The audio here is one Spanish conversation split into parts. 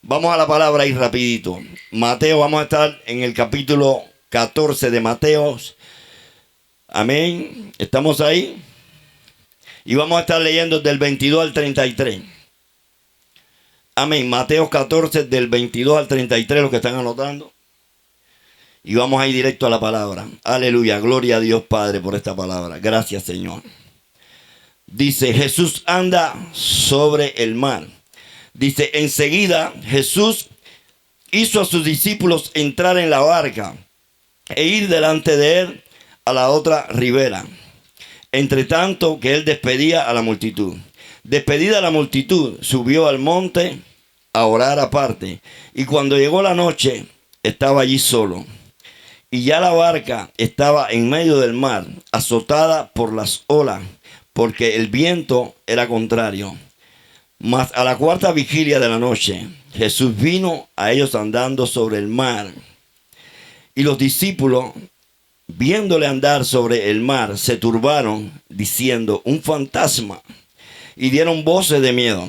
Vamos a la palabra ahí rapidito. Mateo, vamos a estar en el capítulo 14 de Mateo. Amén. ¿Estamos ahí? Y vamos a estar leyendo del 22 al 33. Amén. Mateo 14 del 22 al 33, los que están anotando. Y vamos a ir directo a la palabra. Aleluya. Gloria a Dios Padre por esta palabra. Gracias, Señor. Dice, Jesús anda sobre el mar. Dice, enseguida Jesús hizo a sus discípulos entrar en la barca e ir delante de él a la otra ribera, entre tanto que él despedía a la multitud. Despedida la multitud, subió al monte a orar aparte, y cuando llegó la noche, estaba allí solo. Y ya la barca estaba en medio del mar, azotada por las olas, porque el viento era contrario. Mas a la cuarta vigilia de la noche, Jesús vino a ellos andando sobre el mar. Y los discípulos, viéndole andar sobre el mar, se turbaron, diciendo, un fantasma, y dieron voces de miedo.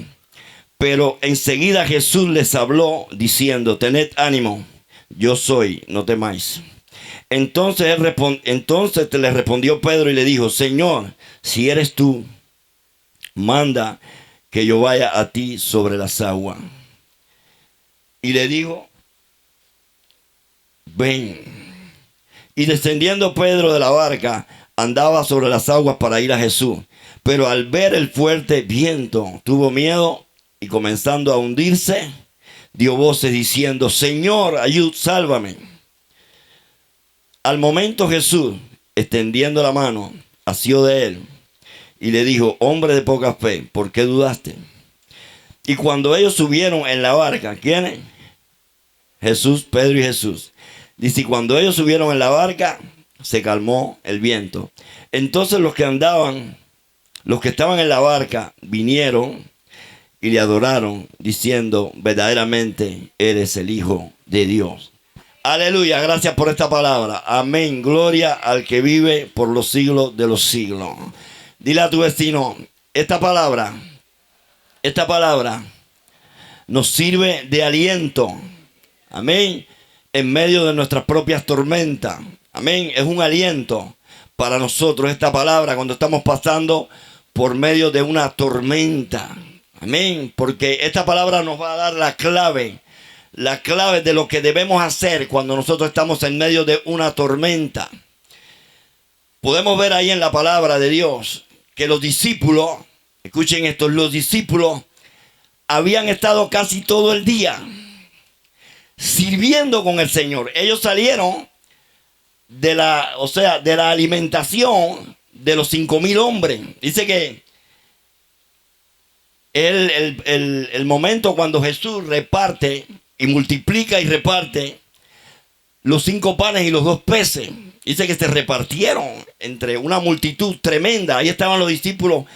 Pero enseguida Jesús les habló, diciendo, tened ánimo, yo soy, no temáis. Entonces le respondió Pedro y le dijo, Señor, si eres tú, manda que yo vaya a ti sobre las aguas. Y le dijo, ven. Y descendiendo Pedro de la barca, andaba sobre las aguas para ir a Jesús. Pero al ver el fuerte viento, tuvo miedo y comenzando a hundirse, dio voces diciendo, Señor, sálvame. Al momento Jesús, extendiendo la mano, asió de él y le dijo, hombre de poca fe, ¿por qué dudaste? Y cuando ellos subieron en la barca, ¿quiénes? Jesús, Pedro y Jesús. Dice, y cuando ellos subieron en la barca, se calmó el viento. Entonces los que estaban en la barca, vinieron y le adoraron, diciendo, verdaderamente eres el Hijo de Dios. Aleluya, gracias por esta palabra. Amén, gloria al que vive por los siglos de los siglos. Dile a tu vecino, esta palabra nos sirve de aliento. Amén. En medio de nuestras propias tormentas. Amén. Es un aliento para nosotros esta palabra cuando estamos pasando por medio de una tormenta. Amén. Porque esta palabra nos va a dar la clave de lo que debemos hacer cuando nosotros estamos en medio de una tormenta. Podemos ver ahí en la palabra de Dios que los discípulos, escuchen esto, los discípulos habían estado casi todo el día sirviendo con el Señor. Ellos salieron de la alimentación de los 5,000 hombres. Dice que el momento cuando Jesús reparte y multiplica y reparte los 5 panes y los 2 peces. Dice que se repartieron entre una multitud tremenda. Ahí estaban los discípulos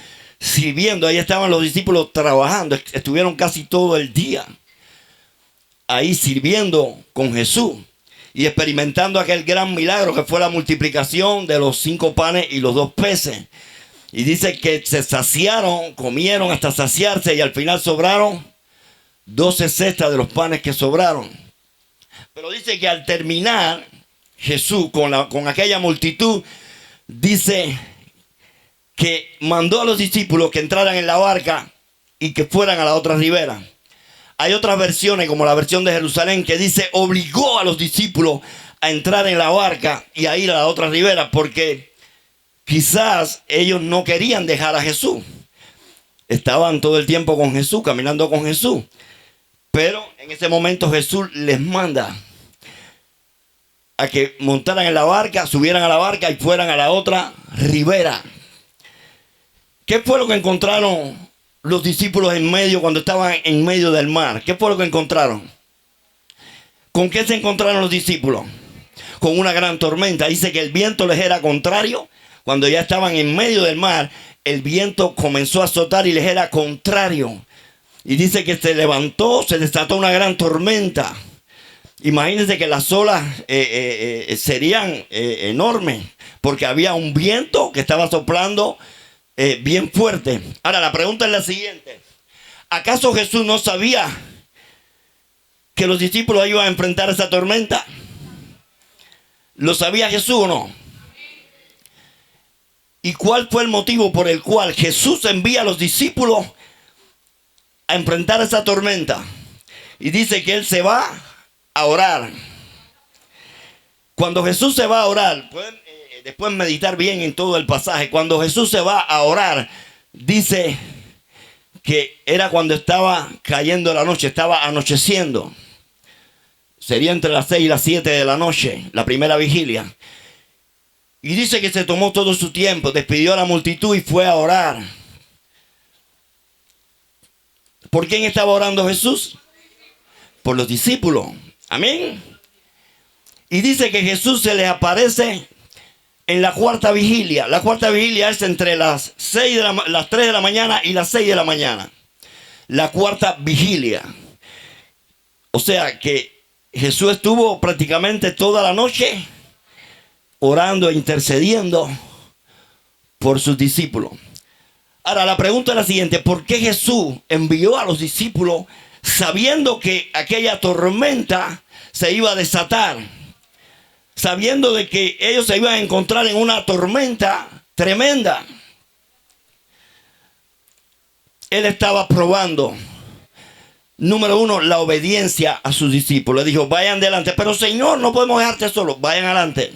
sirviendo, ahí estaban los discípulos trabajando. Estuvieron casi todo el día ahí sirviendo con Jesús y experimentando aquel gran milagro que fue la multiplicación de los 5 panes y los 2 peces. Y dice que se saciaron, comieron hasta saciarse y al final sobraron 12 cestas de los panes que sobraron. Pero dice que al terminar Jesús con aquella multitud, dice que mandó a los discípulos que entraran en la barca y que fueran a la otra ribera. Hay otras versiones, como la versión de Jerusalén, que dice obligó a los discípulos a entrar en la barca y a ir a la otra ribera, porque quizás ellos no querían dejar a Jesús. Estaban todo el tiempo con Jesús, caminando con Jesús. Pero en ese momento Jesús les manda a que montaran en la barca, subieran a la barca y fueran a la otra ribera. ¿Qué fue lo que encontraron los discípulos en medio cuando estaban en medio del mar? ¿Qué fue lo que encontraron? ¿Con qué se encontraron los discípulos? Con una gran tormenta. Dice que el viento les era contrario. Cuando ya estaban en medio del mar, el viento comenzó a azotar y les era contrario. Y dice que se levantó, se desató una gran tormenta. Imagínense que las olas serían enormes, porque había un viento que estaba soplando bien fuerte. Ahora la pregunta es la siguiente: ¿acaso Jesús no sabía que los discípulos iban a enfrentar esa tormenta? ¿Lo sabía Jesús o no? ¿Y cuál fue el motivo por el cual Jesús envía a los discípulos a enfrentar esa tormenta? Y dice que Él se va a orar. Cuando Jesús se va a orar, pueden después meditar bien en todo el pasaje. Cuando Jesús se va a orar, dice que era cuando estaba cayendo la noche, estaba anocheciendo. Sería entre las 6 y las 7 de la noche, la primera vigilia. Y dice que se tomó todo su tiempo, despidió a la multitud y fue a orar. ¿Por quién estaba orando Jesús? Por los discípulos. Amén. Y dice que Jesús se les aparece en la cuarta vigilia. La cuarta vigilia es entre las 3 de la mañana y las 6 de la mañana. La cuarta vigilia. O sea que Jesús estuvo prácticamente toda la noche orando e intercediendo por sus discípulos. Ahora la pregunta es la siguiente: ¿por qué Jesús envió a los discípulos sabiendo que aquella tormenta se iba a desatar? Sabiendo de que ellos se iban a encontrar en una tormenta tremenda. Él estaba probando, número uno, la obediencia a sus discípulos. Le dijo: vayan adelante. Pero Señor, no podemos dejarte solos. Vayan adelante.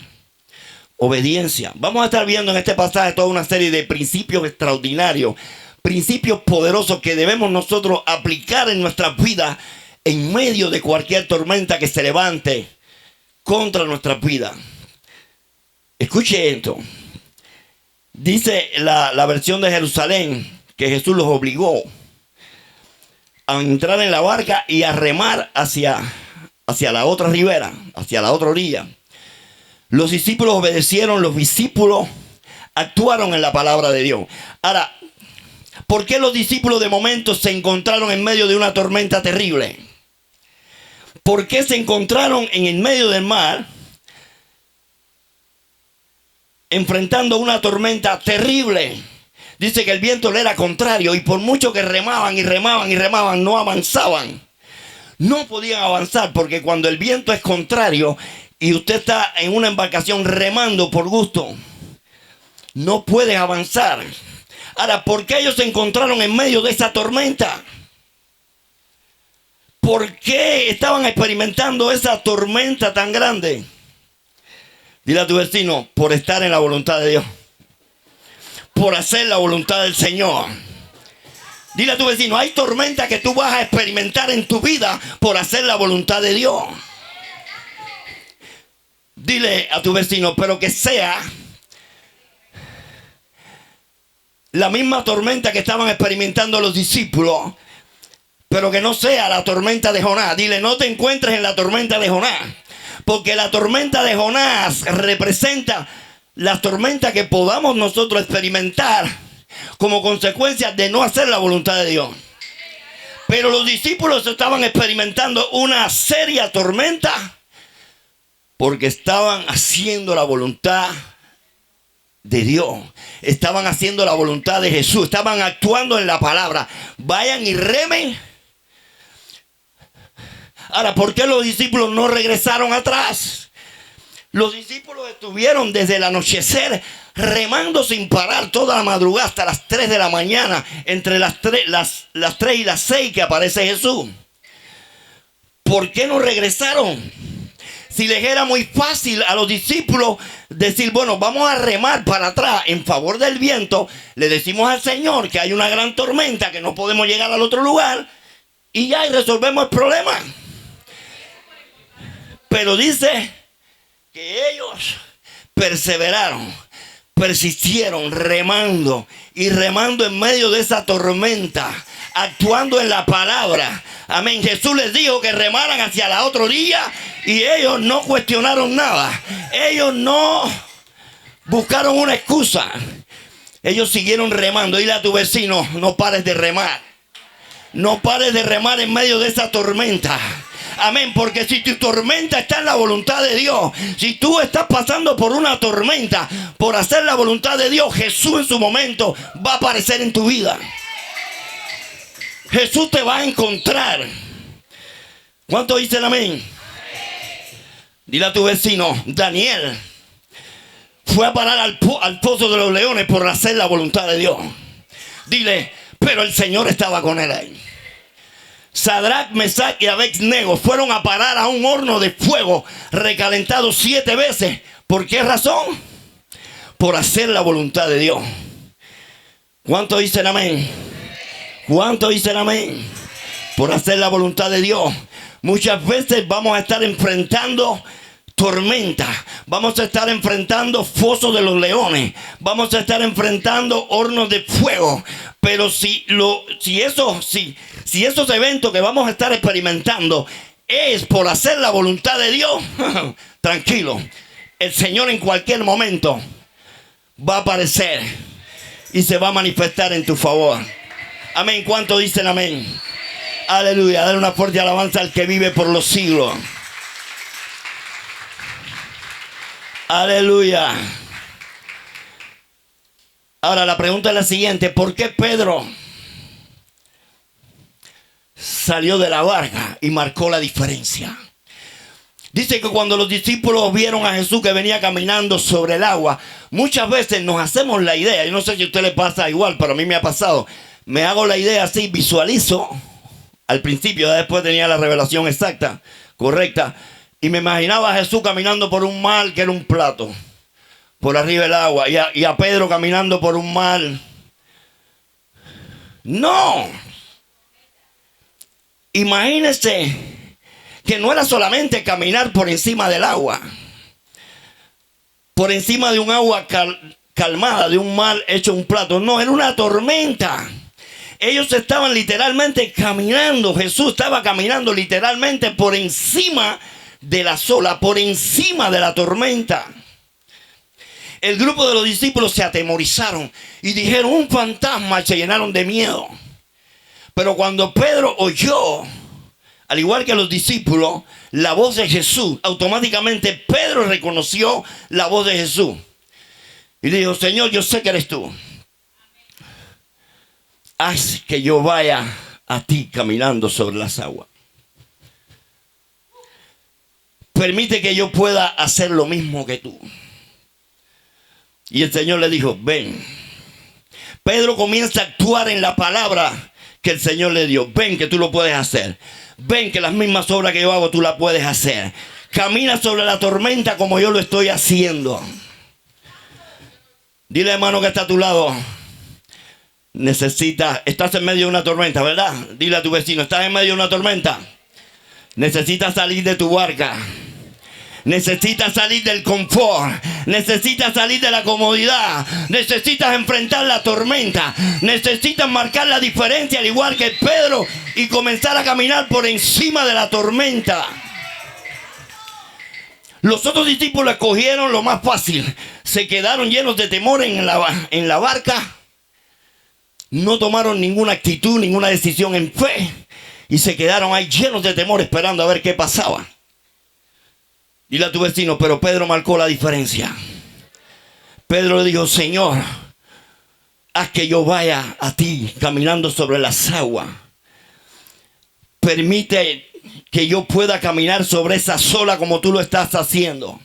Obediencia. Vamos a estar viendo en este pasaje toda una serie de principios extraordinarios, principios poderosos que debemos nosotros aplicar en nuestras vidas en medio de cualquier tormenta que se levante contra nuestras vidas. Escuche esto. Dice la versión de Jerusalén que Jesús los obligó a entrar en la barca y a remar hacia la otra ribera, hacia la otra orilla. Los discípulos obedecieron, los discípulos actuaron en la palabra de Dios. Ahora, ¿por qué los discípulos de momento se encontraron en medio de una tormenta terrible? ¿Por qué se encontraron en el medio del mar enfrentando una tormenta terrible? Dice que el viento le era contrario y por mucho que remaban y remaban y remaban, no avanzaban. No podían avanzar porque cuando el viento es contrario y usted está en una embarcación remando por gusto, no puede avanzar. Ahora, ¿por qué ellos se encontraron en medio de esa tormenta? ¿Por qué estaban experimentando esa tormenta tan grande? Dile a tu vecino: por estar en la voluntad de Dios. Por hacer la voluntad del Señor. Dile a tu vecino: hay tormenta que tú vas a experimentar en tu vida por hacer la voluntad de Dios. Dile a tu vecino: pero que sea la misma tormenta que estaban experimentando los discípulos, pero que no sea la tormenta de Jonás. Dile: no te encuentres en la tormenta de Jonás, porque la tormenta de Jonás representa la tormenta que podamos nosotros experimentar como consecuencia de no hacer la voluntad de Dios. Pero los discípulos estaban experimentando una seria tormenta porque estaban haciendo la voluntad de Dios. Estaban haciendo la voluntad de Jesús. Estaban actuando en la palabra. Vayan y remen. Ahora, ¿por qué los discípulos no regresaron atrás? Los discípulos estuvieron desde el anochecer remando sin parar toda la madrugada hasta las 3 de la mañana. Entre las 3 y las 6 que aparece Jesús. ¿Por qué no regresaron? Si les era muy fácil a los discípulos decir: bueno, vamos a remar para atrás en favor del viento. Le decimos al Señor que hay una gran tormenta, que no podemos llegar al otro lugar, y ya, y resolvemos el problema. Pero dice que ellos perseveraron, persistieron remando y remando en medio de esa tormenta, actuando en la palabra. Amén. Jesús les dijo que remaran hacia la otra orilla y ellos no cuestionaron nada. Ellos no buscaron una excusa. Ellos siguieron remando. Dile a tu vecino: no pares de remar. No pares de remar en medio de esa tormenta. Amén, porque si tu tormenta está en la voluntad de Dios, si tú estás pasando por una tormenta por hacer la voluntad de Dios, Jesús en su momento va a aparecer en tu vida. Jesús te va a encontrar. ¿Cuánto dicen amén? Dile a tu vecino, Daniel fue a parar al pozo de los leones por hacer la voluntad de Dios. Dile, pero el Señor estaba con él ahí. Sadrach, Mesach y Abednego fueron a parar a un horno de fuego recalentado 7 veces. ¿Por qué razón? Por hacer la voluntad de Dios. ¿Cuánto dicen amén? ¿Cuánto dicen amén? Por hacer la voluntad de Dios. Muchas veces vamos a estar enfrentando tormenta, vamos a estar enfrentando fosos de los leones, vamos a estar enfrentando hornos de fuego. Pero si esos eventos que vamos a estar experimentando es por hacer la voluntad de Dios, tranquilo, el Señor en cualquier momento va a aparecer y se va a manifestar en tu favor. Amén. ¿Cuánto dicen amén? Aleluya. Dale una fuerte alabanza al que vive por los siglos. Aleluya. Ahora la pregunta es la siguiente: ¿por qué Pedro salió de la barca y marcó la diferencia? Dice que cuando los discípulos vieron a Jesús que venía caminando sobre el agua, muchas veces nos hacemos la idea, yo no sé si a usted le pasa igual, pero a mí me ha pasado, me hago la idea así, visualizo, al principio, después tenía la revelación exacta, correcta, y me imaginaba a Jesús caminando por un mar que era un plato, por arriba del agua, y a Pedro caminando por un mar. No. Imagínese que no era solamente caminar por encima del agua, por encima de un agua calmada, de un mar hecho un plato. No, era una tormenta. Ellos estaban literalmente caminando. Jesús estaba caminando literalmente por encima de la ola, por encima de la tormenta. El grupo de los discípulos se atemorizaron y dijeron: un fantasma, y se llenaron de miedo. Pero cuando Pedro oyó, al igual que los discípulos, la voz de Jesús, automáticamente Pedro reconoció la voz de Jesús. Y dijo: Señor, yo sé que eres tú. Haz que yo vaya a ti caminando sobre las aguas. Permite que yo pueda hacer lo mismo que tú. Y el Señor le dijo: ven. Pedro comienza a actuar en la palabra que el Señor le dio. Ven que tú lo puedes hacer. Ven que las mismas obras que yo hago tú las puedes hacer. Camina sobre la tormenta como yo lo estoy haciendo. Dile, hermano, que está a tu lado: estás en medio de una tormenta, ¿verdad? Dile a tu vecino: estás en medio de una tormenta. Necesitas salir de tu barca. Necesitas salir del confort. Necesitas salir de la comodidad. Necesitas enfrentar la tormenta. Necesitas marcar la diferencia, al igual que Pedro, y comenzar a caminar por encima de la tormenta. Los otros discípulos escogieron lo más fácil. Se quedaron llenos de temor en la barca. No tomaron ninguna actitud, ninguna decisión en fe. Y se quedaron ahí llenos de temor, esperando a ver qué pasaba. Dile a tu vecino: pero Pedro marcó la diferencia. Pedro le dijo: Señor, haz que yo vaya a ti caminando sobre las aguas. Permite que yo pueda caminar sobre esa ola como tú lo estás haciendo.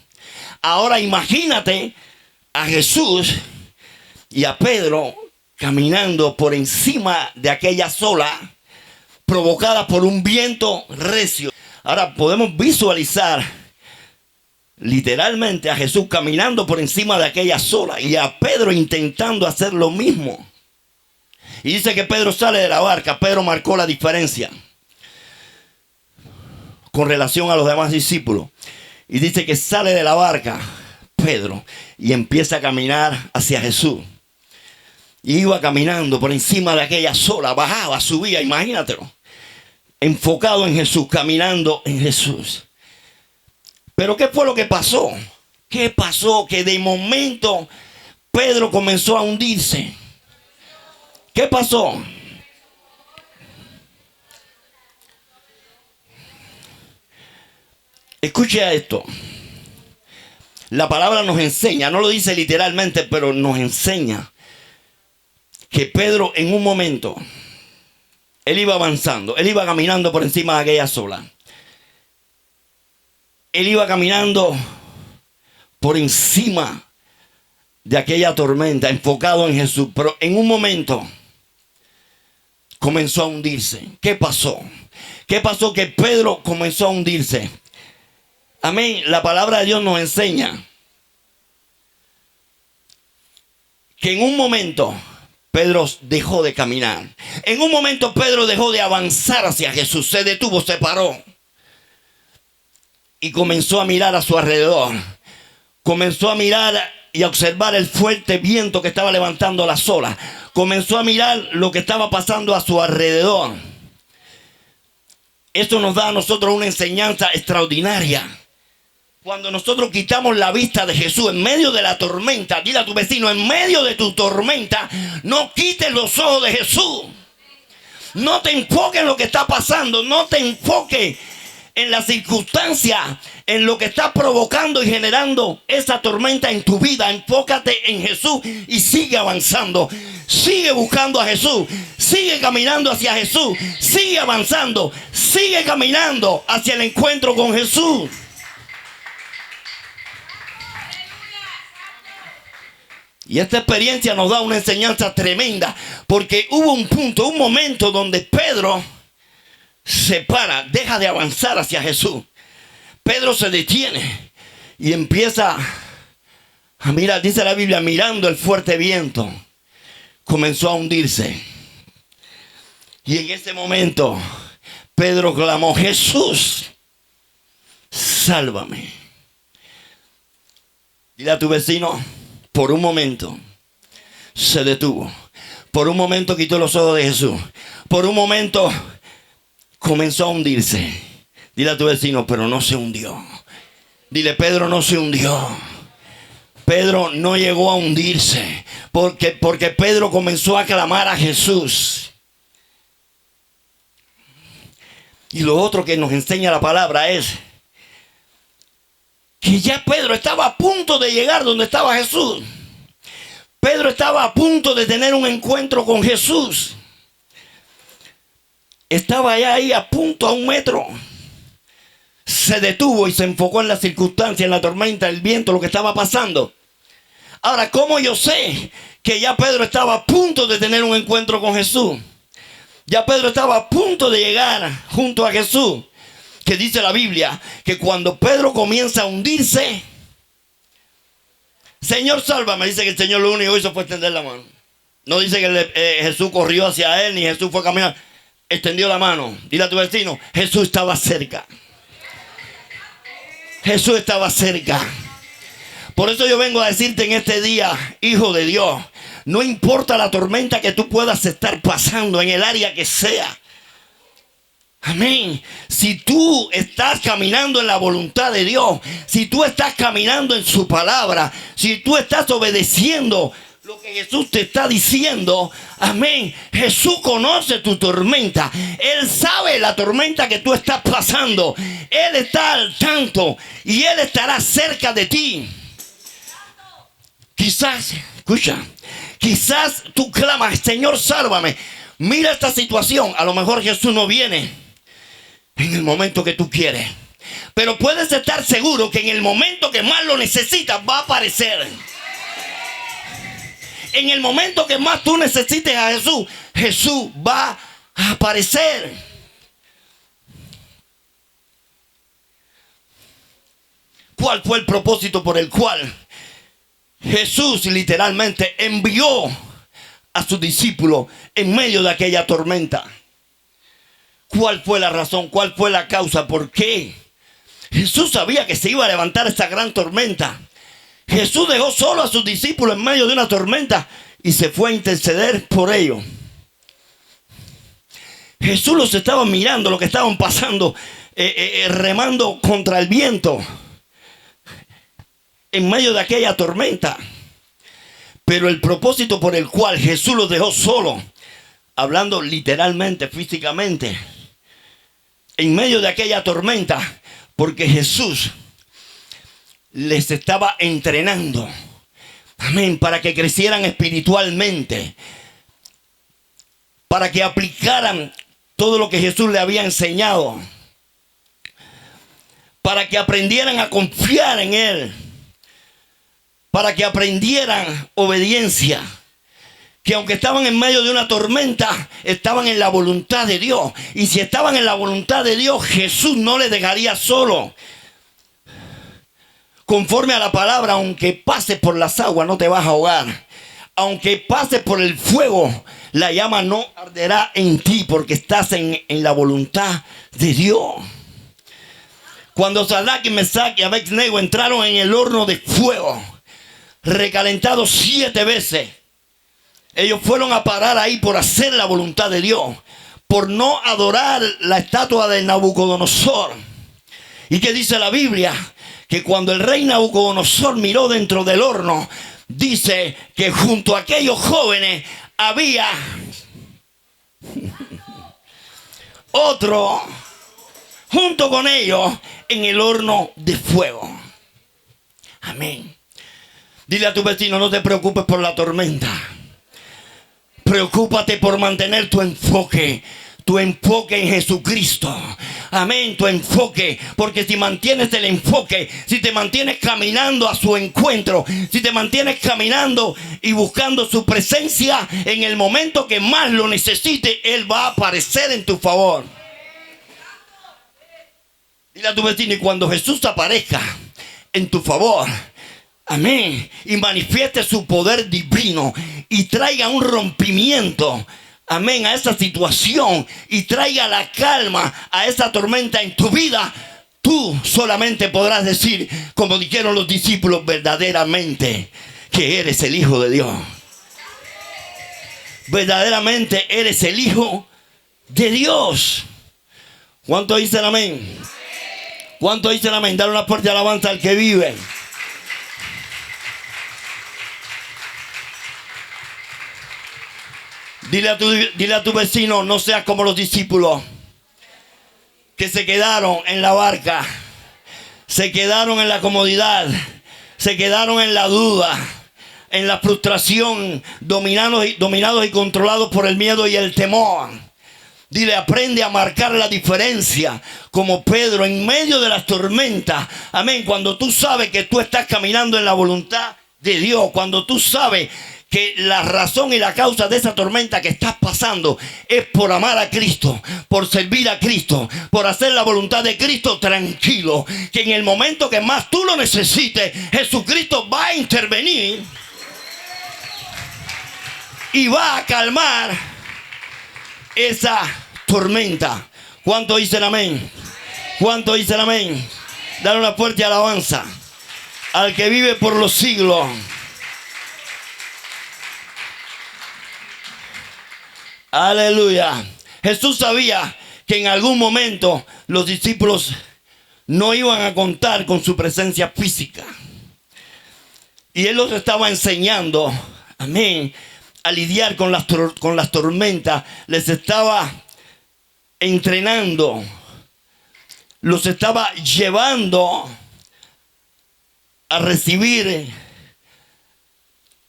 Ahora imagínate a Jesús y a Pedro caminando por encima de aquella ola provocada por un viento recio. Ahora podemos visualizar literalmente a Jesús caminando por encima de aquella ola y a Pedro intentando hacer lo mismo. Y dice que Pedro sale de la barca. Pedro marcó la diferencia con relación a los demás discípulos. Y dice que sale de la barca Pedro y empieza a caminar hacia Jesús. Y iba caminando por encima de aquella ola, bajaba, subía, imagínatelo. Enfocado en Jesús, caminando en Jesús. Pero ¿qué fue lo que pasó? ¿Qué pasó? Que de momento Pedro comenzó a hundirse. ¿Qué pasó? Escuche esto. La palabra nos enseña, no lo dice literalmente, pero nos enseña que Pedro en un momento, él iba avanzando, él iba caminando por encima de aquella ola. Él iba caminando por encima de aquella tormenta, enfocado en Jesús. Pero en un momento comenzó a hundirse. ¿Qué pasó? ¿Qué pasó? Que Pedro comenzó a hundirse. Amén. La palabra de Dios nos enseña que en un momento Pedro dejó de caminar. En un momento Pedro dejó de avanzar hacia Jesús. Se detuvo, se paró. Y comenzó a mirar a su alrededor. Comenzó a mirar y a observar el fuerte viento que estaba levantando las olas. Comenzó a mirar lo que estaba pasando a su alrededor. Esto nos da a nosotros una enseñanza extraordinaria. Cuando nosotros quitamos la vista de Jesús en medio de la tormenta, dile a tu vecino, en medio de tu tormenta, no quites los ojos de Jesús. No te enfoques en lo que está pasando, no te enfoques en la circunstancia, en lo que está provocando y generando esa tormenta en tu vida. Enfócate en Jesús y sigue avanzando. Sigue buscando a Jesús. Sigue caminando hacia Jesús. Sigue avanzando. Sigue caminando hacia el encuentro con Jesús. Y esta experiencia nos da una enseñanza tremenda, porque hubo un punto, un momento donde Pedro se para, deja de avanzar hacia Jesús. Pedro se detiene y empieza a mirar, dice la Biblia, mirando el fuerte viento, comenzó a hundirse. Y en ese momento Pedro clamó, Jesús, sálvame. Dile a tu vecino, por un momento se detuvo. Por un momento quitó los ojos de Jesús. Por un momento comenzó a hundirse. Dile a tu vecino, pero no se hundió. Dile, Pedro no se hundió. Pedro no llegó a hundirse. Porque Pedro comenzó a clamar a Jesús. Y lo otro que nos enseña la palabra es que ya Pedro estaba a punto de llegar donde estaba Jesús. Pedro estaba a punto de tener un encuentro con Jesús. Estaba ya ahí a punto, a 1 metro. Se detuvo y se enfocó en la circunstancia, en la tormenta, el viento, lo que estaba pasando. Ahora, ¿cómo yo sé que ya Pedro estaba a punto de tener un encuentro con Jesús? Ya Pedro estaba a punto de llegar junto a Jesús. Que dice la Biblia que cuando Pedro comienza a hundirse, Señor, sálvame. Dice que el Señor lo único que hizo fue extender la mano. No dice que Jesús corrió hacia él, ni Jesús fue a caminar. Extendió la mano. Dile a tu vecino, Jesús estaba cerca. Jesús estaba cerca. Por eso yo vengo a decirte en este día, hijo de Dios, no importa la tormenta que tú puedas estar pasando en el área que sea. Amén. Si tú estás caminando en la voluntad de Dios, si tú estás caminando en su palabra, si tú estás obedeciendo lo que Jesús te está diciendo, amén. Jesús conoce tu tormenta. Él sabe la tormenta que tú estás pasando. Él está al tanto y Él estará cerca de ti. Quizás, escucha, quizás tú clamas, Señor, sálvame. Mira esta situación. A lo mejor Jesús no viene en el momento que tú quieres, pero puedes estar seguro que en el momento que más lo necesitas va a aparecer. En el momento que más tú necesites a Jesús, Jesús va a aparecer. ¿Cuál fue el propósito por el cual Jesús literalmente envió a sus discípulos en medio de aquella tormenta? ¿Cuál fue la razón? ¿Cuál fue la causa? ¿Por qué? Jesús sabía que se iba a levantar esta gran tormenta. Jesús dejó solo a sus discípulos en medio de una tormenta y se fue a interceder por ellos. Jesús los estaba mirando, lo que estaban pasando, remando contra el viento en medio de aquella tormenta. Pero el propósito por el cual Jesús los dejó solos, hablando literalmente, físicamente, en medio de aquella tormenta, porque Jesús les estaba entrenando, amén, para que crecieran espiritualmente, para que aplicaran todo lo que Jesús le había enseñado, para que aprendieran a confiar en Él, para que aprendieran obediencia. Que aunque estaban en medio de una tormenta, estaban en la voluntad de Dios. Y si estaban en la voluntad de Dios, Jesús no les dejaría solo. Conforme a la palabra, aunque pases por las aguas, no te vas a ahogar. Aunque pases por el fuego, la llama no arderá en ti, porque estás en la voluntad de Dios. Cuando Sadrach, Mesach y Abednego entraron en el horno de fuego, recalentados 7 veces, ellos fueron a parar ahí por hacer la voluntad de Dios, por no adorar la estatua de Nabucodonosor. ¿Y qué dice la Biblia? Que cuando el rey Nabucodonosor miró dentro del horno, dice que junto a aquellos jóvenes había otro junto con ellos en el horno de fuego. Amén. Dile a tu vecino, no te preocupes por la tormenta. Preocúpate por mantener tu enfoque en Jesucristo. Amén, tu enfoque. Porque si mantienes el enfoque, si te mantienes caminando a su encuentro, si te mantienes caminando y buscando su presencia, en el momento que más lo necesites, Él va a aparecer en tu favor. Dile a tu vecino, y cuando Jesús aparezca en tu favor, amén, y manifieste su poder divino y traiga un rompimiento, amén, a esa situación, y traiga la calma a esa tormenta en tu vida, tú solamente podrás decir, como dijeron los discípulos, verdaderamente que eres el Hijo de Dios. Verdaderamente eres el Hijo de Dios. ¿Cuánto dicen amén? ¿Cuánto dicen amén? Dale una fuerte alabanza al que vive. Dile a tu vecino, no seas como los discípulos que se quedaron en la barca, se quedaron en la comodidad, se quedaron en la duda, en la frustración, dominados y controlados por el miedo y el temor. Dile, aprende a marcar la diferencia como Pedro en medio de las tormentas. Amén. Cuando tú sabes que tú estás caminando en la voluntad de Dios, cuando tú sabes que la razón y la causa de esa tormenta que estás pasando es por amar a Cristo, por servir a Cristo, por hacer la voluntad de Cristo, tranquilo, que en el momento que más tú lo necesites, Jesucristo va a intervenir y va a calmar esa tormenta. ¿Cuánto dicen amén? ¿Cuánto dicen amén? Dale una fuerte alabanza al que vive por los siglos. Aleluya. Jesús sabía que en algún momento los discípulos no iban a contar con su presencia física. Y Él los estaba enseñando, amén, a lidiar con las tormentas. Les estaba entrenando, los estaba llevando a recibir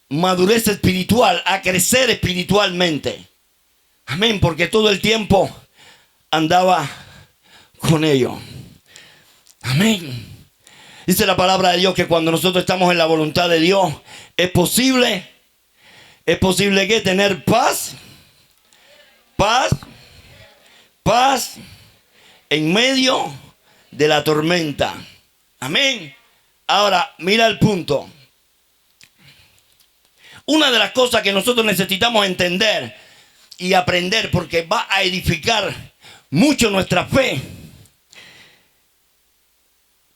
madurez espiritual, a crecer espiritualmente. Amén, porque todo el tiempo andaba con ellos. Amén. Dice la palabra de Dios que cuando nosotros estamos en la voluntad de Dios, es posible que tener paz en medio de la tormenta. Amén. Ahora, mira el punto. Una de las cosas que nosotros necesitamos entender y aprender, porque va a edificar mucho nuestra fe,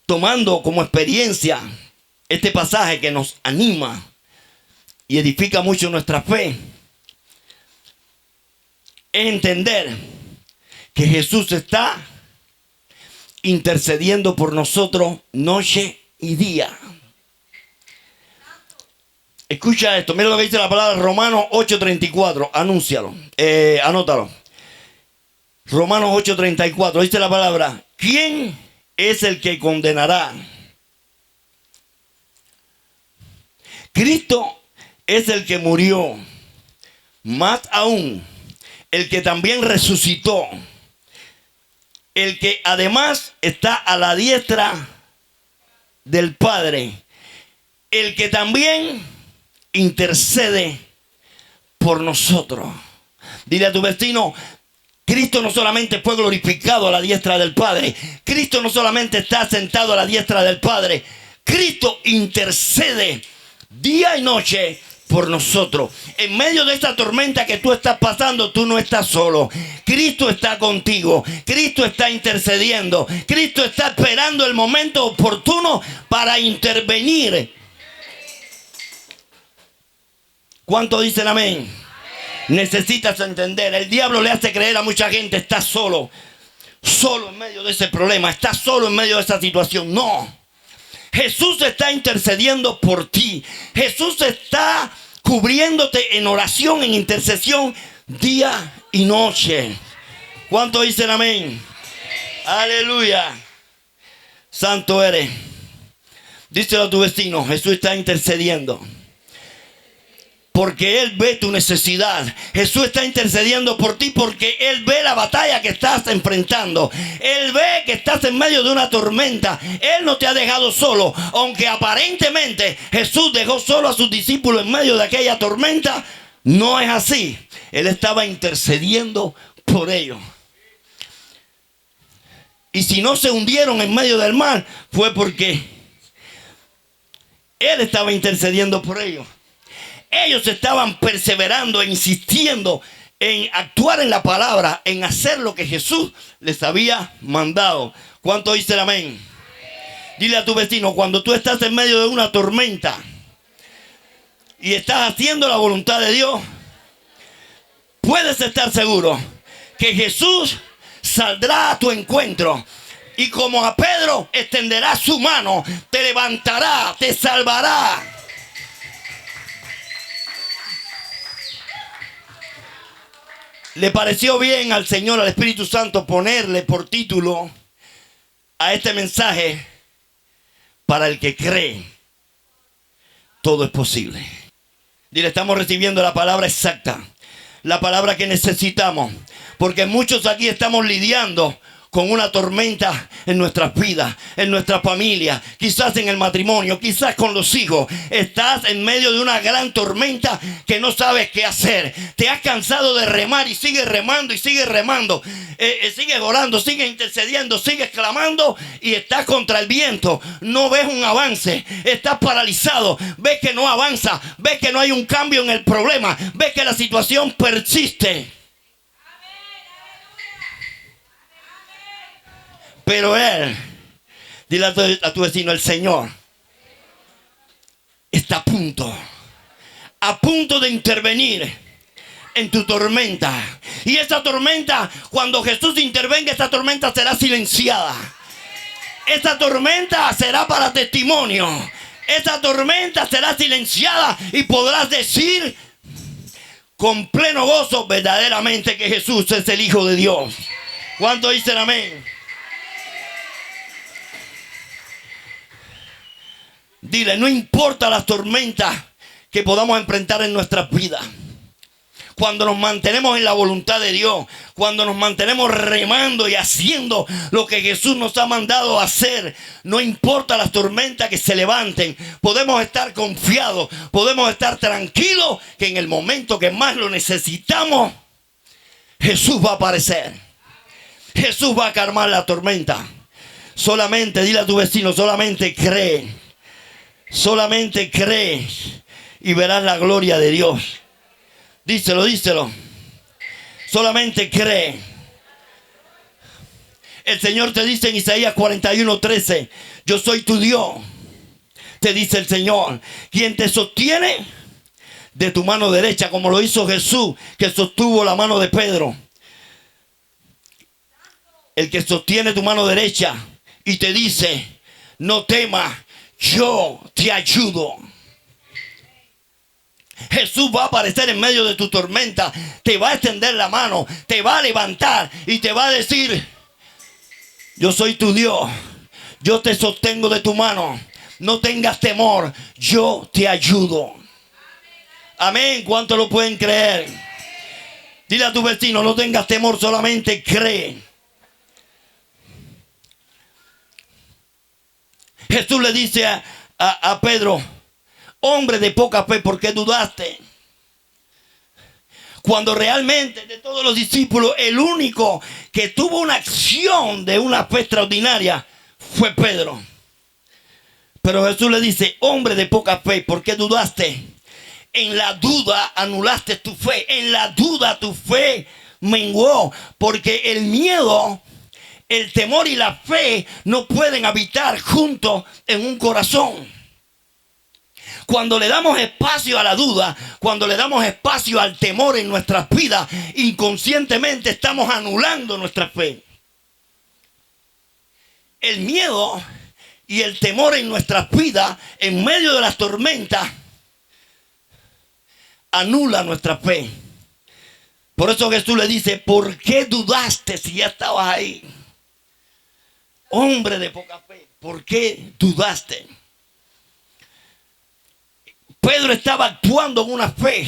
tomando como experiencia este pasaje que nos anima y edifica mucho nuestra fe, es entender que Jesús está intercediendo por nosotros noche y día. Escucha esto, mira lo que dice la palabra Romanos 8:34, anúncialo, anótalo. Romanos 8:34, dice la palabra, ¿quién es el que condenará? Cristo es el que murió, más aún, el que también resucitó, el que además está a la diestra del Padre, el que también intercede por nosotros. Dile a tu vecino: Cristo no solamente fue glorificado a la diestra del Padre, Cristo no solamente está sentado a la diestra del Padre, Cristo intercede día y noche por nosotros. En medio de esta tormenta que tú estás pasando, tú no estás solo. Cristo está contigo. Cristo está intercediendo. Cristo está esperando el momento oportuno para intervenir. ¿Cuántos dicen amén? Necesitas entender, el diablo le hace creer a mucha gente: estás solo en medio de ese problema, estás solo en medio de esa situación. No, Jesús está intercediendo por ti. Jesús está cubriéndote en oración, en intercesión, día y noche. ¿Cuántos dicen amén? Aleluya. Santo eres. Díselo a tu vecino: Jesús está intercediendo, porque Él ve tu necesidad. Jesús está intercediendo por ti porque Él ve la batalla que estás enfrentando. Él ve que estás en medio de una tormenta. Él no te ha dejado solo. Aunque aparentemente Jesús dejó solo a sus discípulos en medio de aquella tormenta, no es así. Él estaba intercediendo por ellos. Y si no se hundieron en medio del mar, fue porque Él estaba intercediendo por ellos. Ellos estaban perseverando e insistiendo en actuar en la palabra, en hacer lo que Jesús les había mandado. ¿Cuánto dicen amén? Dile a tu vecino: cuando tú estás en medio de una tormenta y estás haciendo la voluntad de Dios, puedes estar seguro que Jesús saldrá a tu encuentro. Y como a Pedro, extenderá su mano, te levantará, te salvará. Le pareció bien al Señor, al Espíritu Santo, ponerle por título a este mensaje: para el que cree, todo es posible. Dile: estamos recibiendo la palabra exacta, la palabra que necesitamos, porque muchos aquí estamos lidiando con una tormenta en nuestras vidas, en nuestra familia, quizás en el matrimonio, quizás con los hijos. Estás en medio de una gran tormenta que no sabes qué hacer. Te has cansado de remar y sigues remando y sigues remando. Sigues orando, sigues intercediendo, sigues clamando y estás contra el viento. No ves un avance, estás paralizado, ves que no avanza, ves que no hay un cambio en el problema, ves que la situación persiste. Pero Él, dile a tu vecino: el Señor está a punto de intervenir en tu tormenta. Y esa tormenta, cuando Jesús intervenga, esa tormenta será silenciada. Esa tormenta será para testimonio. Esa tormenta será silenciada y podrás decir con pleno gozo verdaderamente que Jesús es el Hijo de Dios. ¿Cuántos dicen amén? Dile: no importa las tormentas que podamos enfrentar en nuestras vidas, cuando nos mantenemos en la voluntad de Dios, cuando nos mantenemos remando y haciendo lo que Jesús nos ha mandado a hacer, no importa las tormentas que se levanten, podemos estar confiados, podemos estar tranquilos que en el momento que más lo necesitamos, Jesús va a aparecer. Jesús va a calmar la tormenta. Solamente, dile a tu vecino: solamente cree. Solamente cree y verás la gloria de Dios. Díselo, díselo. Solamente cree. El Señor te dice en Isaías 41:13: yo soy tu Dios, te dice el Señor, quien te sostiene de tu mano derecha, como lo hizo Jesús, que sostuvo la mano de Pedro. El que sostiene tu mano derecha y te dice: no temas, yo te ayudo. Jesús va a aparecer en medio de tu tormenta, te va a extender la mano, te va a levantar y te va a decir: yo soy tu Dios, yo te sostengo de tu mano, no tengas temor, yo te ayudo. Amén. ¿Cuántos lo pueden creer? Dile a tu vecino: no tengas temor, solamente cree. Jesús le dice a Pedro: hombre de poca fe, ¿por qué dudaste? Cuando realmente de todos los discípulos, el único que tuvo una acción de una fe extraordinaria fue Pedro. Pero Jesús le dice: hombre de poca fe, ¿por qué dudaste? En la duda anulaste tu fe. En la duda tu fe menguó. Porque el miedo, el temor y la fe no pueden habitar juntos en un corazón. Cuando le damos espacio a la duda, cuando le damos espacio al temor en nuestras vidas, inconscientemente estamos anulando nuestra fe. El miedo y el temor en nuestras vidas, en medio de las tormentas, anula nuestra fe. Por eso Jesús le dice: ¿por qué dudaste si ya estabas ahí? Hombre de poca fe, ¿por qué dudaste? Pedro estaba actuando en una fe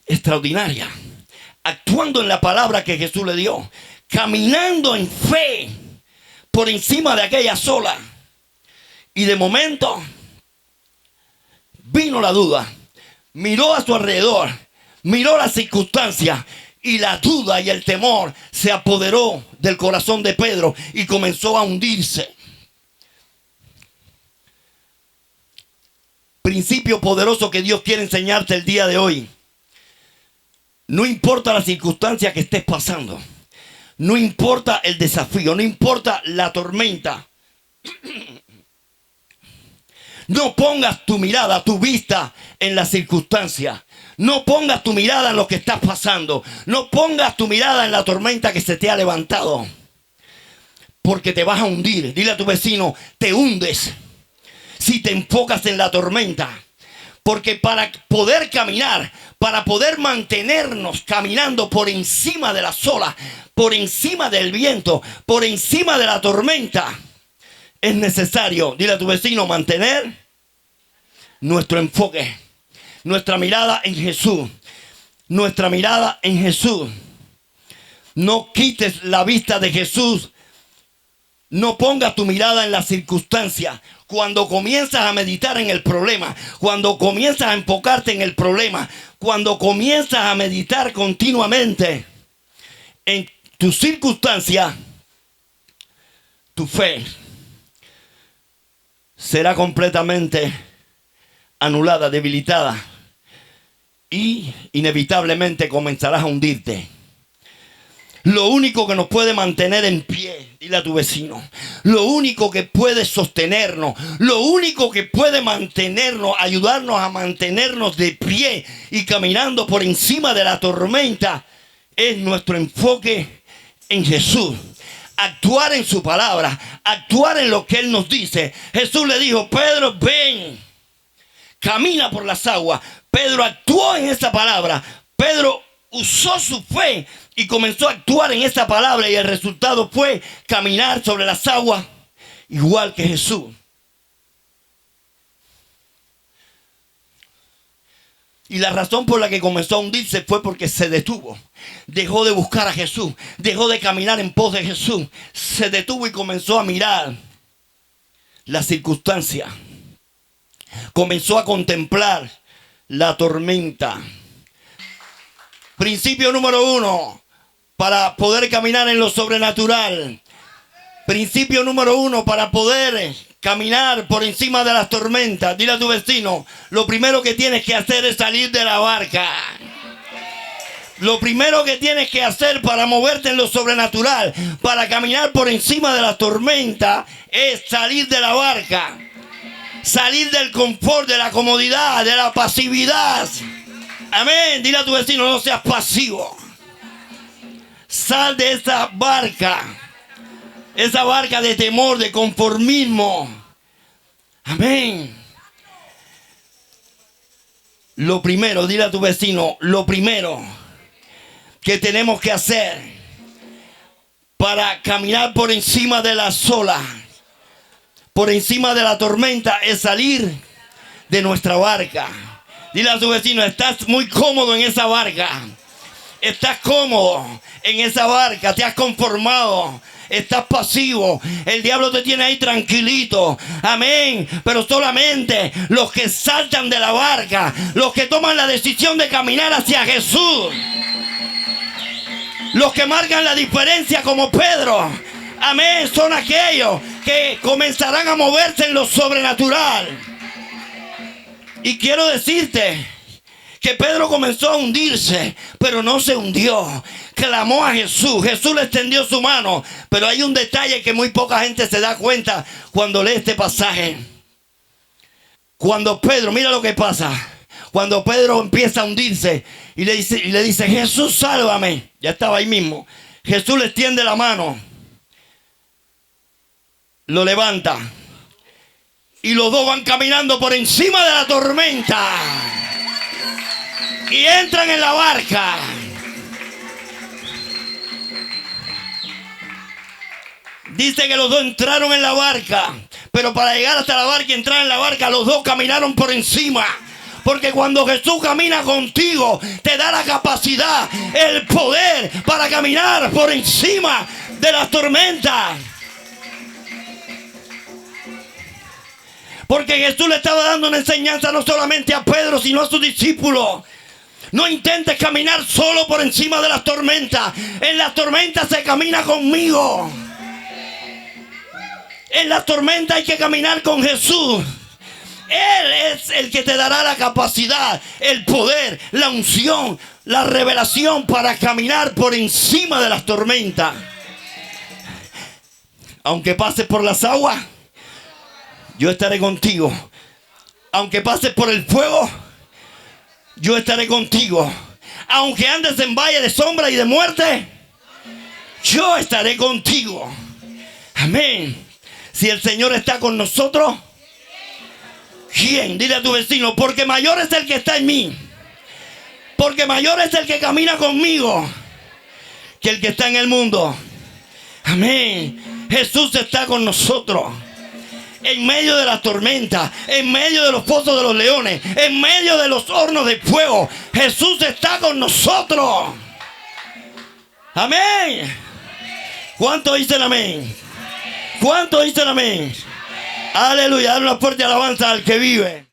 extraordinaria, actuando en la palabra que Jesús le dio, caminando en fe por encima de aquella ola. Y de momento vino la duda, miró a su alrededor, miró las circunstancias, y la duda y el temor se apoderó del corazón de Pedro y comenzó a hundirse. Principio poderoso que Dios quiere enseñarte el día de hoy. No importa la circunstancia que estés pasando, no importa el desafío, no importa la tormenta, no pongas tu mirada, tu vista en la circunstancia. No pongas tu mirada en lo que estás pasando. No pongas tu mirada en la tormenta que se te ha levantado, porque te vas a hundir. Dile a tu vecino: te hundes si te enfocas en la tormenta. Porque para poder caminar, para poder mantenernos caminando por encima de las olas, por encima del viento, por encima de la tormenta, es necesario, dile a tu vecino, mantener nuestro enfoque, nuestra mirada en Jesús. Nuestra mirada en Jesús. No quites la vista de Jesús. No pongas tu mirada en las circunstancias. Cuando comienzas a meditar en el problema, cuando comienzas a enfocarte en el problema, cuando comienzas a meditar continuamente en tu circunstancia, tu fe será completamente anulada, debilitada, y inevitablemente comenzarás a hundirte. Lo único que nos puede mantener en pie, dile a tu vecino, lo único que puede sostenernos, lo único que puede mantenernos, ayudarnos a mantenernos de pie y caminando por encima de la tormenta, es nuestro enfoque en Jesús. Actuar en su palabra, actuar en lo que Él nos dice. Jesús le dijo: Pedro, ven, camina por las aguas. Pedro actuó en esa palabra. Pedro usó su fe y comenzó a actuar en esa palabra, y el resultado fue caminar sobre las aguas igual que Jesús. Y la razón por la que comenzó a hundirse fue porque se detuvo. Dejó de buscar a Jesús, dejó de caminar en pos de Jesús, se detuvo y comenzó a mirar las circunstancias. Comenzó a contemplar la tormenta. Principio número 1, para poder caminar en lo sobrenatural. Principio número 1, para poder caminar por encima de las tormentas. Dile a tu vecino: lo primero que tienes que hacer es salir de la barca. Lo primero que tienes que hacer para moverte en lo sobrenatural, para caminar por encima de la tormenta, es salir de la barca. Salir del confort, de la comodidad, de la pasividad. Amén. Dile a tu vecino: no seas pasivo. Sal de esa barca de temor, de conformismo. Amén. Lo primero, dile a tu vecino, lo primero que tenemos que hacer para caminar por encima de las olas, por encima de la tormenta, es salir de nuestra barca. Dile a tu vecino: estás muy cómodo en esa barca. Estás cómodo en esa barca, te has conformado estás pasivo. El diablo te tiene ahí tranquilito. Amén. Pero solamente los que saltan de la barca, los que toman la decisión de caminar hacia Jesús, los que marcan la diferencia como Pedro, amén, son aquellos que comenzarán a moverse en lo sobrenatural. Y quiero decirte que Pedro comenzó a hundirse, pero no se hundió. Clamó a Jesús. Jesús le extendió su mano. Pero hay un detalle que muy poca gente se da cuenta cuando lee este pasaje. Cuando Pedro, mira lo que pasa. Cuando Pedro empieza a hundirse y le dice, Jesús, sálvame. Ya estaba ahí mismo. Jesús le extiende la mano. Lo levanta. Y los dos van caminando por encima de la tormenta. Y entran en la barca. Dice que los dos entraron en la barca. Pero para llegar hasta la barca y entrar en la barca, los dos caminaron por encima. Porque cuando Jesús camina contigo, te da la capacidad, el poder para caminar por encima de las tormentas. Porque Jesús le estaba dando una enseñanza no solamente a Pedro, sino a sus discípulos. No intentes caminar solo por encima de las tormentas. En las tormentas se camina conmigo. En las tormentas hay que caminar con Jesús. Él es el que te dará la capacidad, el poder, la unción, la revelación para caminar por encima de las tormentas. Aunque pases por las aguas, yo estaré contigo. Aunque pases por el fuego, yo estaré contigo. Aunque andes en valle de sombra y de muerte, yo estaré contigo. Amén. Si el Señor está con nosotros, ¿quién? Dile a tu vecino, porque mayor es el que está en mí. Porque mayor es el que camina conmigo que el que está en el mundo. Amén. Jesús está con nosotros. En medio de la tormenta, en medio de los pozos de los leones, en medio de los hornos de fuego, Jesús está con nosotros. Amén. ¿Cuántos dicen amén? ¿Cuántos dicen amén? Aleluya. Dale una fuerte alabanza al que vive.